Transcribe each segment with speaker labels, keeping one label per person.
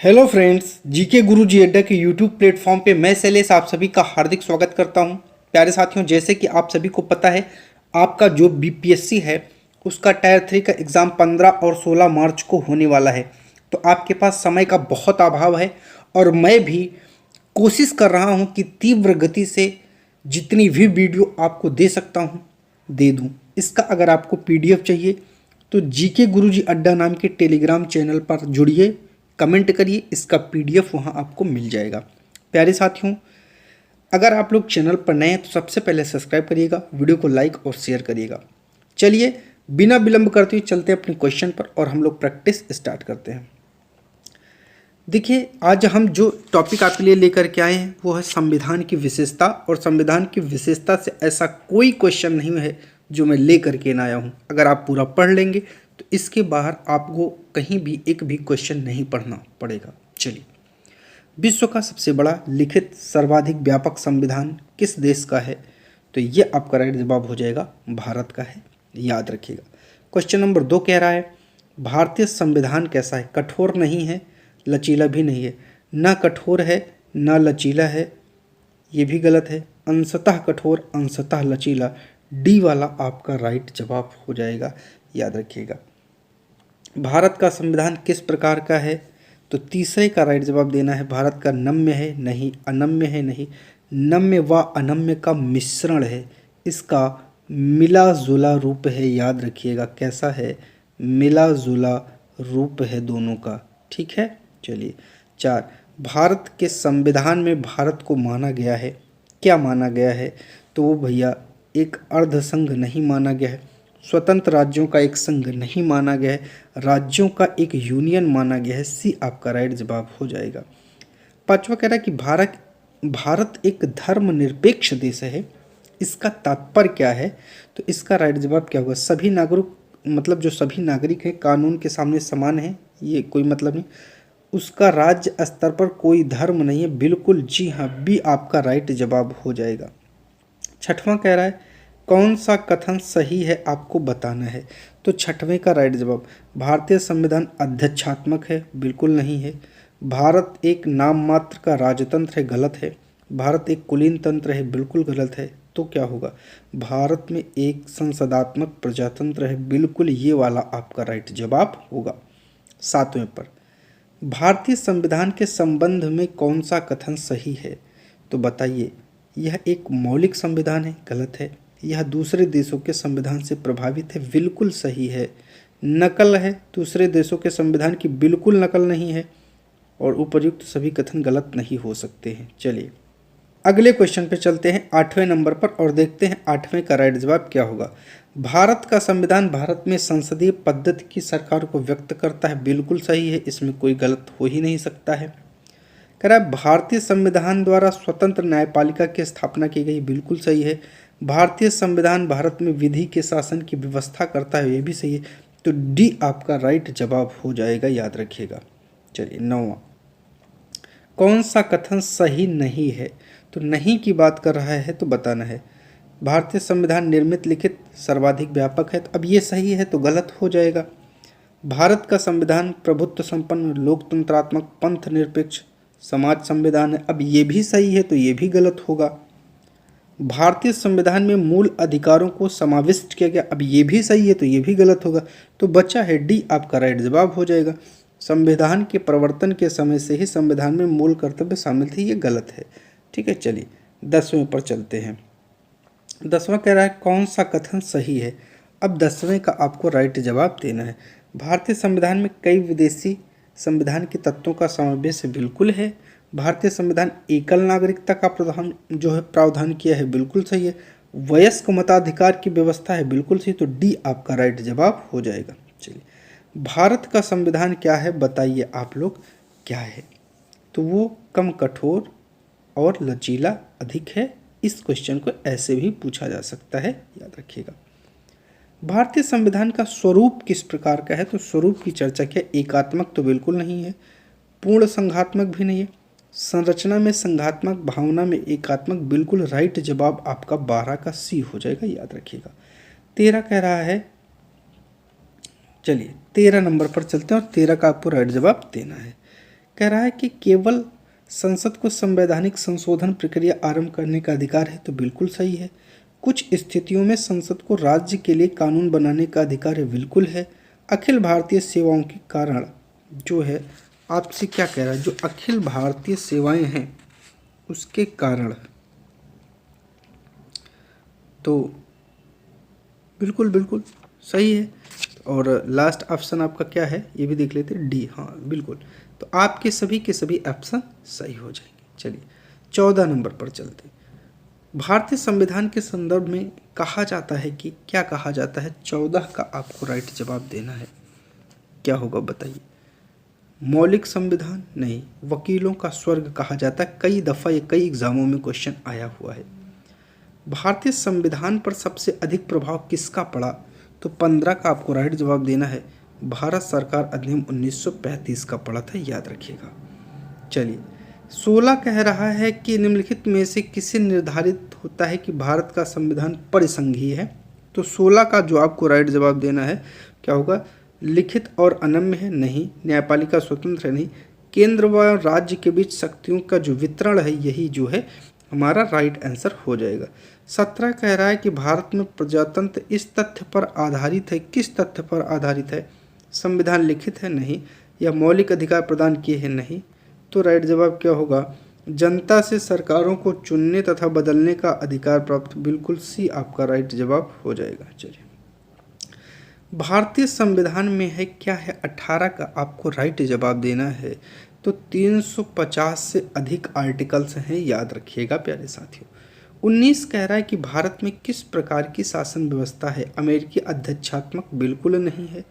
Speaker 1: Hello friends, GK गुरुजी अड्डा के YouTube platform पे मैं शैलेश आप सभी का हार्दिक स्वागत करता हूं। प्यारे साथियों, जैसे कि आप सभी को पता है, आपका जो बीपीएससी है उसका टायर 3 का एग्ज़ाम 15 और 16 मार्च को होने वाला है। तो आपके पास समय का बहुत अभाव है और मैं भी कोशिश कर रहा हूं कि तीव्र गति से जितनी भी वीडियो आपको दे सकता हूं दे दूं। इसका अगर आपको पीडीएफ चाहिए तो जीके गुरुजी अड्डा नाम के टेलीग्राम चैनल पर जुड़िए, कमेंट करिए, इसका पीडीएफ वहां आपको मिल जाएगा। प्यारे साथियों, अगर आप लोग चैनल पर नए हैं तो सबसे पहले सब्सक्राइब करिएगा, वीडियो को लाइक और शेयर करिएगा। चलिए बिना विलंब करते हुए चलते हैं अपने क्वेश्चन पर और हम लोग प्रैक्टिस स्टार्ट करते हैं। देखिए, आज हम जो टॉपिक आपके लिए लेकर के आए हैं वो है संविधान की विशेषता। और संविधान की विशेषता से ऐसा कोई क्वेश्चन नहीं है जो मैं लेकर के ना आया हूँ। अगर आप पूरा पढ़ लेंगे तो इसके बाहर आपको कहीं भी एक भी क्वेश्चन नहीं पढ़ना पड़ेगा। चलिए, विश्व का सबसे बड़ा लिखित सर्वाधिक व्यापक संविधान किस देश का है? तो ये आपका राइट जवाब हो जाएगा भारत का है, याद रखिएगा। क्वेश्चन नंबर 2 कह रहा है, भारतीय संविधान कैसा है? कठोर नहीं है, लचीला भी नहीं है। ना कठोर है ना लचीला है, ये भी गलत है। अंशतः कठोर अंशतः लचीला, डी वाला आपका राइट जवाब हो जाएगा, याद रखिएगा। भारत का संविधान किस प्रकार का है? तो तीसरे का राइट जवाब देना है। भारत का नम्य है नहीं, अनम्य है नहीं, नम्य व अनम्य का मिश्रण है। इसका मिला जुला रूप है, याद रखिएगा। कैसा है? मिला जुला रूप है दोनों का, ठीक है। चलिए 4, भारत के संविधान में भारत को माना गया है, क्या माना गया है? तो वो भैया एक अर्ध संघ नहीं माना गया है, स्वतंत्र राज्यों का एक संघ नहीं माना गया है, राज्यों का एक यूनियन माना गया है। सी आपका राइट जवाब हो जाएगा। 5वां कह रहा है कि भारत एक धर्मनिरपेक्ष देश है, इसका तात्पर्य क्या है? तो इसका राइट जवाब क्या होगा? सभी नागरिक, मतलब जो सभी नागरिक हैं कानून के सामने समान हैं, ये कोई मतलब नहीं। उसका राज्य स्तर पर कोई धर्म नहीं है, बिल्कुल जी हाँ, बी आपका राइट जवाब हो जाएगा। 6वां कह रहा है, कौन सा कथन सही है आपको बताना है? तो 6वें का राइट जवाब, भारतीय संविधान अध्यक्षात्मक है, बिल्कुल नहीं है। भारत एक नाम मात्र का राजतंत्र है, गलत है। भारत एक कुलीन तंत्र है, बिल्कुल गलत है। तो क्या होगा? भारत में एक संसदात्मक प्रजातंत्र है, बिल्कुल ये वाला आपका राइट जवाब होगा। 7वें पर, भारतीय संविधान के संबंध में कौन सा कथन सही है? तो बताइए। यह एक मौलिक संविधान है, गलत है। यह दूसरे देशों के संविधान से प्रभावित है, बिल्कुल सही है। नकल है दूसरे देशों के संविधान की, बिल्कुल नकल नहीं है। और उपर्युक्त सभी कथन गलत नहीं हो सकते हैं। चलिए अगले क्वेश्चन पे चलते हैं, 8वें नंबर पर, और देखते हैं 8वें का राइट जवाब क्या होगा। भारत का संविधान भारत में संसदीय पद्धति की सरकार को व्यक्त करता है, बिल्कुल सही है, इसमें कोई गलत हो ही नहीं सकता है। कह रहा है भारतीय संविधान द्वारा स्वतंत्र न्यायपालिका की स्थापना की गई, बिल्कुल सही है। भारतीय संविधान भारत में विधि के शासन की व्यवस्था करता है, ये भी सही है। तो डी आपका राइट जवाब हो जाएगा, याद रखिएगा। चलिए 9वां, कौन सा कथन सही नहीं है? तो नहीं की बात कर रहा है तो बताना है। भारतीय संविधान निर्मित लिखित सर्वाधिक व्यापक है, तो अब ये सही है तो गलत हो जाएगा। भारत का संविधान प्रभुत्व संपन्न लोकतंत्रात्मक पंथ निरपेक्ष समाज संविधान है, अब ये भी सही है तो ये भी गलत होगा। भारतीय संविधान में मूल अधिकारों को समाविष्ट किया गया, अब ये भी सही है तो ये भी गलत होगा। तो बचा है डी आपका राइट जवाब हो जाएगा। संविधान के प्रवर्तन के समय से ही संविधान में मूल कर्तव्य शामिल थे, ये गलत है, ठीक है। चलिए 10वें पर चलते हैं। 10वां कह रहा है कौन सा कथन सही है? अब 10वें का आपको राइट जवाब देना है। भारतीय संविधान में कई विदेशी संविधान के तत्वों का समावेश बिल्कुल है। भारतीय संविधान एकल नागरिकता का प्रावधान किया है, बिल्कुल सही है। वयस्क मताधिकार की व्यवस्था है, बिल्कुल सही। तो डी आपका राइट जवाब हो जाएगा। चलिए, भारत का संविधान क्या है बताइए आप लोग, क्या है? तो वो कम कठोर और लचीला अधिक है। इस क्वेश्चन को ऐसे भी पूछा जा सकता है, याद रखिएगा। भारतीय संविधान का स्वरूप किस प्रकार का है? तो स्वरूप की चर्चा क्या, एकात्मक तो बिल्कुल नहीं है, पूर्ण संघात्मक भी नहीं है, संरचना में संघात्मक, भावना में एकात्मक, बिल्कुल राइट जवाब आपका 12 का सी हो जाएगा, याद रखिएगा। 13 कह रहा है, चलिए 13 नंबर पर चलते हैं और 13 का आपको राइट जवाब देना है। कह रहा है कि केवल संसद को संवैधानिक संशोधन प्रक्रिया आरंभ करने का अधिकार है, तो बिल्कुल सही है। कुछ स्थितियों में संसद को राज्य के लिए कानून बनाने का अधिकार है, बिल्कुल है। अखिल भारतीय सेवाओं के कारण जो है आपसे क्या कह रहा है, जो अखिल भारतीय सेवाएं हैं उसके कारण, तो बिल्कुल बिल्कुल सही है। और लास्ट ऑप्शन आपका क्या है ये भी देख लेते हैं, डी, हाँ बिल्कुल। तो आपके सभी के सभी ऑप्शन सही हो जाएंगे। चलिए 14 नंबर पर चलते हैं। भारतीय संविधान के संदर्भ में कहा जाता है कि क्या कहा जाता है, 14 का आपको राइट जवाब देना है। क्या होगा बताइए। मौलिक संविधान नहीं, वकीलों का स्वर्ग कहा जाता है। कई दफ़ा ये कई एग्जामों में क्वेश्चन आया हुआ है। भारतीय संविधान पर सबसे अधिक प्रभाव किसका पड़ा, तो 15 का आपको राइट जवाब देना है। भारत सरकार अधिनियम 1935 का पड़ा था, याद रखिएगा। चलिए 16 कह रहा है कि निम्नलिखित में से किसे निर्धारित होता है कि भारत का संविधान परिसंघीय है, तो 16 का जो आपको राइट जवाब देना है क्या होगा, लिखित और अनम्य है, नहीं। न्यायपालिका स्वतंत्र है, नहीं। केंद्र व राज्य के बीच शक्तियों का जो वितरण है, यही जो है हमारा राइट आंसर हो जाएगा। 17 कह रहा है कि भारत में प्रजातंत्र इस तथ्य पर आधारित है, किस तथ्य पर आधारित है, संविधान लिखित है, नहीं। या मौलिक अधिकार प्रदान किए हैं, नहीं। तो राइट जवाब क्या होगा, जनता से सरकारों को चुनने तथा बदलने का अधिकार प्राप्त, बिल्कुल सी आपका राइट जवाब हो जाएगा। चलिए भारतीय संविधान में है क्या है, 18 का आपको राइट जवाब देना है। तो 350 से अधिक आर्टिकल्स हैं, याद रखिएगा प्यारे साथियों। 19 कह रहा है कि भारत में किस प्रकार की शासन व्यवस्था है, अमेरिकी अध्यक्षात्मक, बिल्कुल नहीं है।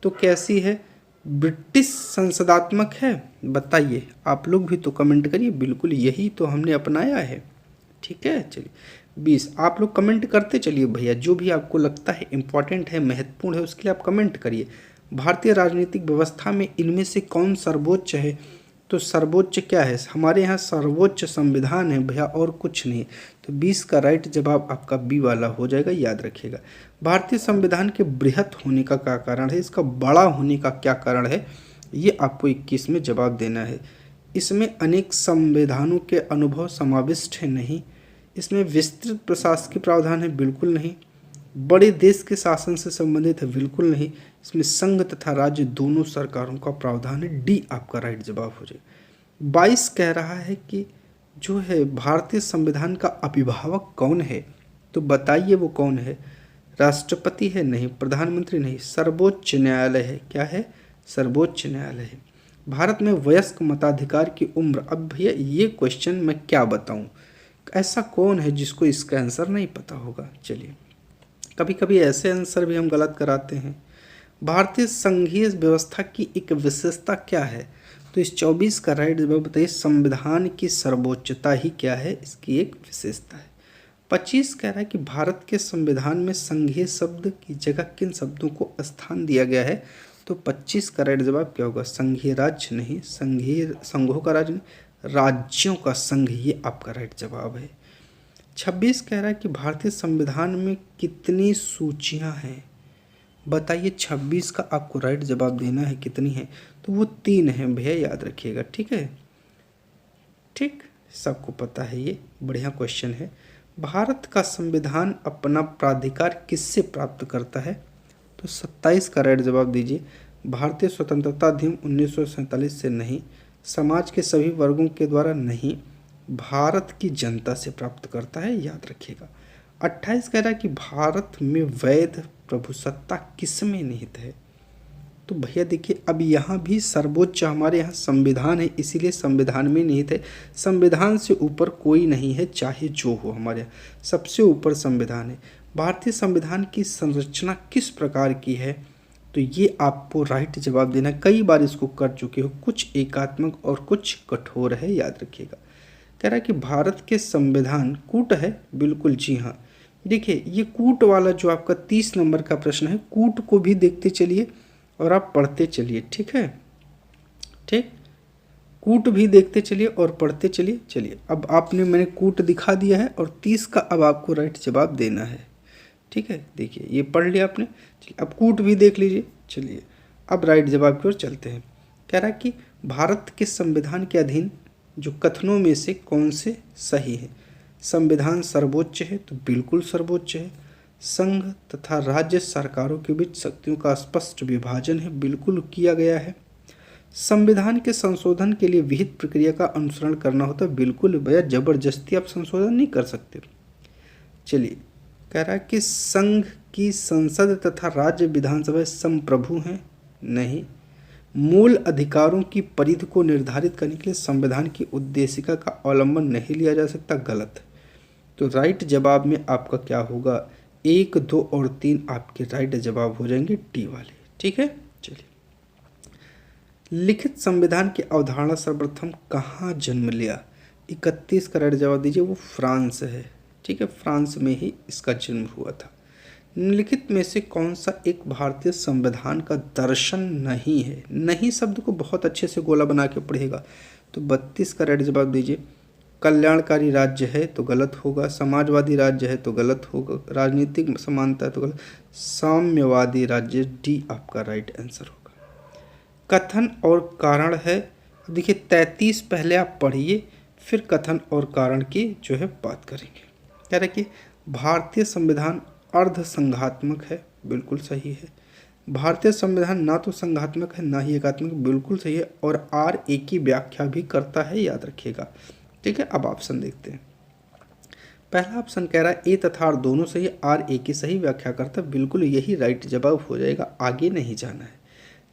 Speaker 1: तो कैसी है, ब्रिटिश संसदात्मक है, बताइए। आप लोग भी तो कमेंट करिए, बिल्कुल यही तो हमने अपनाया है, ठीक है। चलिए 20 आप लोग कमेंट करते चलिए भैया, जो भी आपको लगता है इम्पॉर्टेंट है, महत्वपूर्ण है, उसके लिए आप कमेंट करिए। भारतीय राजनीतिक व्यवस्था में इनमें से कौन सर्वोच्च है, तो सर्वोच्च क्या है, हमारे यहाँ सर्वोच्च संविधान है भैया, और कुछ नहीं। तो 20 का राइट जवाब आपका बी वाला हो जाएगा, याद रखिएगा। भारतीय संविधान के बृहत होने का क्या कारण है, इसका बड़ा होने का क्या कारण है, ये आपको 21 में जवाब देना है। इसमें अनेक संविधानों के अनुभव समाविष्ट है, नहीं। इसमें विस्तृत प्रशासकीय प्रावधान है, बिल्कुल नहीं। बड़े देश के शासन से संबंधित है, बिल्कुल नहीं। इसमें संघ तथा राज्य दोनों सरकारों का प्रावधान है, डी आपका राइट जवाब हो जाएगा। 22 कह रहा है कि जो है भारतीय संविधान का अभिभावक कौन है, तो बताइए वो कौन है, राष्ट्रपति है, नहीं। प्रधानमंत्री, नहीं। सर्वोच्च न्यायालय है, क्या है, सर्वोच्च न्यायालय है। भारत में वयस्क मताधिकार की उम्र, अब भैया ये क्वेश्चन मैं क्या बताऊं, ऐसा कौन है जिसको इसका आंसर नहीं पता होगा। चलिए कभी कभी ऐसे आंसर भी हम गलत कराते हैं। भारतीय संघीय व्यवस्था की एक विशेषता क्या है, तो इस 24 का राइट जवाब बताइए, संविधान की सर्वोच्चता ही क्या है, इसकी एक विशेषता है। 25 कह रहा है कि भारत के संविधान में संघीय शब्द की जगह किन शब्दों को स्थान दिया गया है, तो 25 का राइट जवाब क्या होगा, संघीय राज्य, नहीं। संघीय संघों का राज्य नहीं, राज्यों का संघ, ये आपका राइट जवाब है। 26 कह रहा है कि भारतीय संविधान में कितनी सूचियां हैं, बताइए। 26 का आपको राइट जवाब देना है, कितनी है, तो वो 3 है भैया, याद रखिएगा, ठीक है। ठीक, सबको पता है, ये बढ़िया क्वेश्चन है। भारत का संविधान अपना प्राधिकार किससे प्राप्त करता है, तो 27 का राइट जवाब दीजिए। भारतीय स्वतंत्रता अधिनियम 1947 से, नहीं। समाज के सभी वर्गों के द्वारा, नहीं। भारत की जनता से प्राप्त करता है, याद रखिएगा। 28 कह रहा है कि भारत में वैध प्रभुसत्ता किस में निहित है, तो भैया देखिए अब यहाँ भी सर्वोच्च हमारे यहाँ संविधान है, इसीलिए संविधान में निहित है। संविधान से ऊपर कोई नहीं है, चाहे जो हो, हमारे यहाँ सबसे ऊपर संविधान है। भारतीय संविधान की संरचना किस प्रकार की है, तो ये आपको राइट जवाब देना। कई बार इसको कर चुके हो, कुछ एकात्मक और कुछ कठोर है, याद रखिएगा। कह रहा है कि भारत के संविधान कूट है, बिल्कुल जी हाँ। देखिए ये कूट वाला जो आपका 30 नंबर का प्रश्न है, कूट को भी देखते चलिए और आप पढ़ते चलिए, ठीक है। ठीक, कूट भी देखते चलिए और पढ़ते चलिए। चलिए अब आपने, मैंने कूट दिखा दिया है और 30 का अब आपको राइट जवाब देना है, ठीक है। देखिए ये पढ़ लिया आपने, चलिए अब कूट भी देख लीजिए। चलिए अब राइट जवाब की ओर चलते हैं। कह रहा है कि भारत के संविधान के अधीन जो कथनों में से कौन से सही है। संविधान सर्वोच्च है तो बिल्कुल सर्वोच्च है। संघ तथा राज्य सरकारों के बीच शक्तियों का स्पष्ट विभाजन है, बिल्कुल किया गया है। संविधान के संशोधन के लिए विहित प्रक्रिया का अनुसरण करना होता है, बिल्कुल भैया, जबरदस्ती आप संशोधन नहीं कर सकते। चलिए, कह रहा है कि संघ की संसद तथा राज्य विधानसभा संप्रभु हैं, नहीं। मूल अधिकारों की परिधि को निर्धारित करने के लिए संविधान की उद्देशिका का अवलंबन नहीं लिया जा सकता, गलत। तो राइट जवाब में आपका क्या होगा, 1, 2 और 3 आपके राइट जवाब हो जाएंगे डी वाले, ठीक है। चलिए, लिखित संविधान की अवधारणा सर्वप्रथम कहाँ जन्म लिया, 31 का राइट जवाब दीजिए, वो फ्रांस है, ठीक है, फ्रांस में ही इसका जन्म हुआ था। निम्नलिखित में से कौन सा एक भारतीय संविधान का दर्शन नहीं है। नहीं शब्द को बहुत अच्छे से गोला बना के पढ़ेगा। तो 32 का राइट जवाब दीजिए। कल्याणकारी राज्य है तो गलत होगा, समाजवादी राज्य है तो गलत होगा, राजनीतिक समानता है तो गलत, साम्यवादी राज्य, डी आपका राइट आंसर होगा। कथन और कारण है, देखिए 33 पहले आप पढ़िए, फिर कथन और कारण की जो है बात करेंगे। कह रहे कि भारतीय संविधान अर्ध संघात्मक है, बिल्कुल सही है। भारतीय संविधान ना तो संघात्मक है ना ही एकात्मक, बिल्कुल सही है। और आर ए की व्याख्या भी करता है, याद रखिएगा, ठीक है। अब ऑप्शन देखते हैं। पहला ऑप्शन कह रहा है ए तथा आर दोनों सही है, आर ए की सही व्याख्या करता है, बिल्कुल यही राइट जवाब हो जाएगा, आगे नहीं जाना है।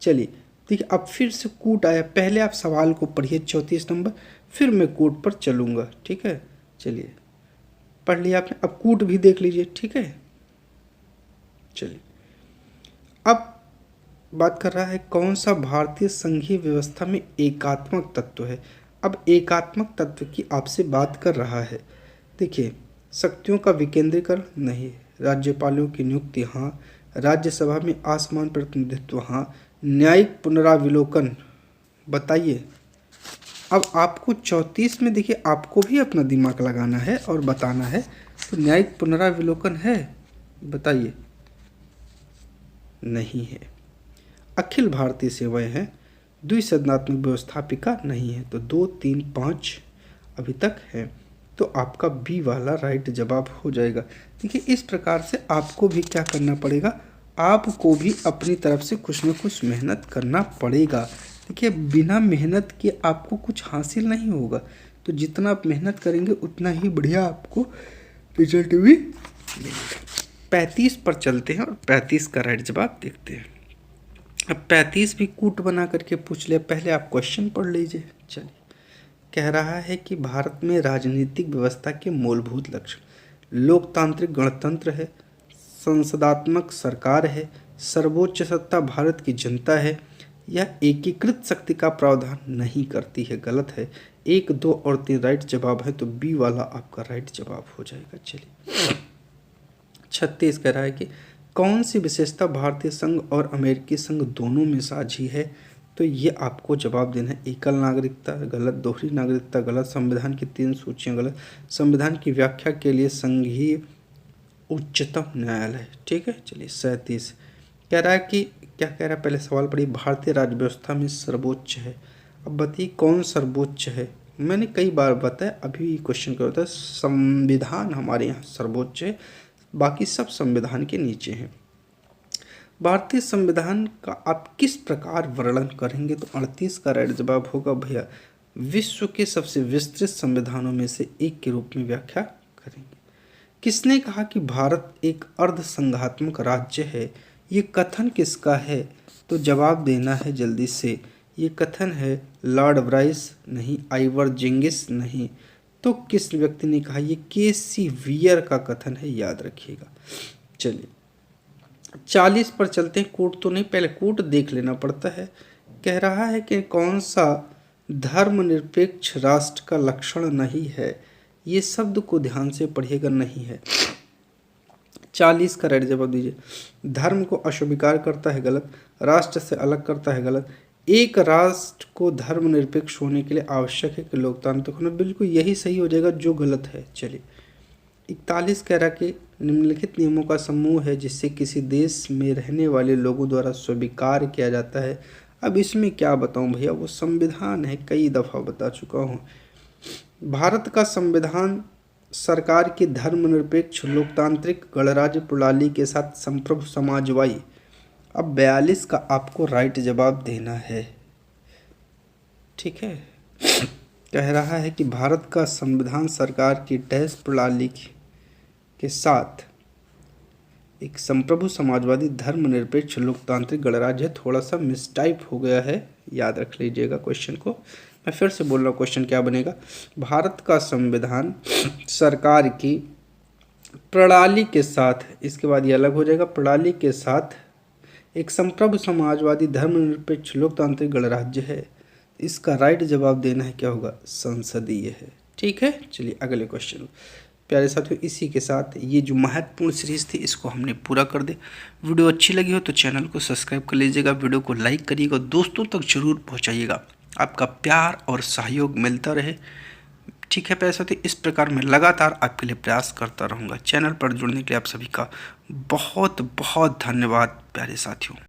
Speaker 1: चलिए, देखिए अब फिर से कूट आया, पहले आप सवाल को पढ़िए 34 नंबर, फिर मैं कूट पर चलूँगा, ठीक है। चलिए, पढ़ लिया आपने, अब कूट भी देख लीजिए, ठीक है। चलिए, अब बात कर रहा है कौन सा भारतीय संघीय व्यवस्था में एकात्मक तत्व है। अब एकात्मक तत्व की आपसे बात कर रहा है। देखिए, शक्तियों का विकेंद्रीकरण नहीं, राज्यपालों की नियुक्ति हाँ, राज्यसभा में असमान प्रतिनिधित्व हाँ, न्यायिक पुनराविलोकन, बताइए। अब आपको 34 में देखिए आपको भी अपना दिमाग लगाना है और बताना है। तो न्यायिक पुनराविलोकन है, बताइए, नहीं है। अखिल भारतीय सेवाएं हैं, द्विसदनात्मक व्यवस्थापिका नहीं है। तो 2, 3, 5 अभी तक है, तो आपका बी वाला राइट जवाब हो जाएगा। देखिए, इस प्रकार से आपको भी क्या करना पड़ेगा, आपको भी अपनी तरफ से कुछ न कुछ मेहनत करना पड़ेगा। देखिए, बिना मेहनत के आपको कुछ हासिल नहीं होगा, तो जितना आप मेहनत करेंगे उतना ही बढ़िया आपको रिजल्ट भी मिलेगा। 35 पर चलते हैं और 35 का राइट जवाब देखते हैं। अब 35 भी कूट बना करके पूछ लिया, पहले आप क्वेश्चन पढ़ लीजिए। चलिए, कह रहा है कि भारत में राजनीतिक व्यवस्था के मूलभूत लक्षण लोकतांत्रिक गणतंत्र है, संसदात्मक सरकार है, सर्वोच्च सत्ता भारत की जनता है, या एकीकृत शक्ति का प्रावधान नहीं करती है, गलत है। 1, 2 और 3 राइट जवाब है, तो बी वाला आपका राइट जवाब हो जाएगा। चलिए, 36 कह रहा है कि कौन सी विशेषता भारतीय संघ और अमेरिकी संघ दोनों में साझी है। तो ये आपको जवाब देना है। एकल नागरिकता गलत, दोहरी नागरिकता गलत, संविधान की 3 सूचियाँ गलत, संविधान की व्याख्या के लिए संघीय उच्चतम न्यायालय, ठीक है। चलिए, 37 कह रहा है कि क्या कह रहा है, पहले सवाल पढ़िए, भारतीय राज्य व्यवस्था में सर्वोच्च है। अब बताइए कौन सर्वोच्च है। मैंने कई बार बताया, अभी क्वेश्चन क्या होता है, संविधान हमारे यहाँ सर्वोच्च है, बाकी सब संविधान के नीचे हैं। भारतीय संविधान का आप किस प्रकार वर्णन करेंगे, तो 38 का राइट जवाब होगा भैया, विश्व के सबसे विस्तृत संविधानों में से एक के रूप में व्याख्या करेंगे। किसने कहा कि भारत एक अर्ध संघात्मक राज्य है, ये कथन किसका है, तो जवाब देना है जल्दी से। ये कथन है लॉर्ड ब्राइस, नहीं। आइवर जेंगिस, नहीं। तो किस व्यक्ति ने कहा, ये केसी वियर का कथन है, याद रखिएगा। चलिए, 40 पर चलते हैं। कोट तो नहीं, पहले कोट देख लेना पड़ता है। कह रहा है कि कौन सा धर्मनिरपेक्ष राष्ट्र का लक्षण नहीं है, ये शब्द को ध्यान से पढ़िएगा, नहीं है। 40 का राइट जवाब दीजिए। धर्म को अस्वीकार करता है, गलत। राष्ट्र से अलग करता है, गलत। एक राष्ट्र को धर्मनिरपेक्ष होने के लिए आवश्यक है कि लोकतांत्रिक होना, बिल्कुल यही सही हो जाएगा, जो गलत है। चलिए, 41 कह रहा कि निम्नलिखित नियमों का समूह है जिससे किसी देश में रहने वाले लोगों द्वारा स्वीकार किया जाता है। अब इसमें क्या बताऊं भैया, वो संविधान है, कई दफ़ा बता चुका हूँ। भारत का संविधान सरकार की धर्मनिरपेक्ष लोकतांत्रिक गणराज्य प्रणाली के साथ संप्रभु समाजवादी। अब 42 का आपको राइट जवाब देना है, ठीक है। कह रहा है कि भारत का संविधान सरकार की डैश प्रणाली के साथ एक संप्रभु समाजवादी धर्मनिरपेक्ष लोकतांत्रिक गणराज्य है। थोड़ा सा मिसटाइप हो गया है, याद रख लीजिएगा क्वेश्चन को। मैं फिर से बोल रहा हूँ, क्वेश्चन क्या बनेगा, भारत का संविधान सरकार की प्रणाली के साथ, इसके बाद ये अलग हो जाएगा, प्रणाली के साथ एक संप्रभु समाजवादी धर्मनिरपेक्ष लोकतांत्रिक गणराज्य है। इसका राइट जवाब देना है, क्या होगा, संसदीय है, ठीक है। चलिए अगले क्वेश्चन। प्यारे साथियों, इसी के साथ ये जो महत्वपूर्ण सीरीज थी इसको हमने पूरा कर दे। वीडियो अच्छी लगी हो तो चैनल को सब्सक्राइब कर लीजिएगा, वीडियो को लाइक करिएगा, दोस्तों तक जरूर पहुंचाइएगा। आपका प्यार और सहयोग मिलता रहे, ठीक है प्यारे साथियों। इस प्रकार मैं लगातार आपके लिए प्रयास करता रहूँगा। चैनल पर जुड़ने के लिए आप सभी का बहुत बहुत धन्यवाद प्यारे साथियों।